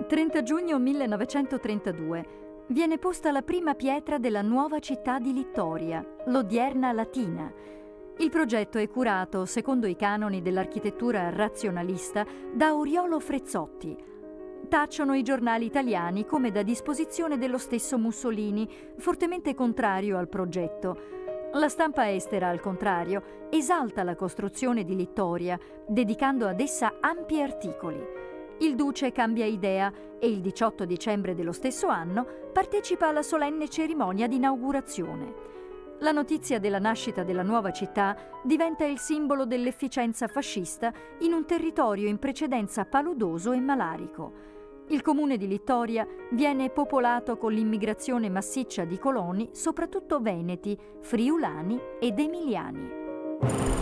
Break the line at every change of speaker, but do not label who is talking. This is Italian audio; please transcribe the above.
30 giugno 1932 viene posta la prima pietra della nuova città di Littoria, l'odierna Latina. Il progetto è curato, secondo i canoni dell'architettura razionalista, da Oriolo Frezzotti. Tacciono i giornali italiani come da disposizione dello stesso Mussolini, fortemente contrario al progetto. La stampa estera, al contrario, esalta la costruzione di Littoria, dedicando ad essa ampi articoli. Il duce cambia idea e il 18 dicembre dello stesso anno partecipa alla solenne cerimonia di inaugurazione. La notizia della nascita della nuova città diventa il simbolo dell'efficienza fascista in un territorio in precedenza paludoso e malarico. Il comune di Littoria viene popolato con l'immigrazione massiccia di coloni, soprattutto veneti, friulani ed emiliani.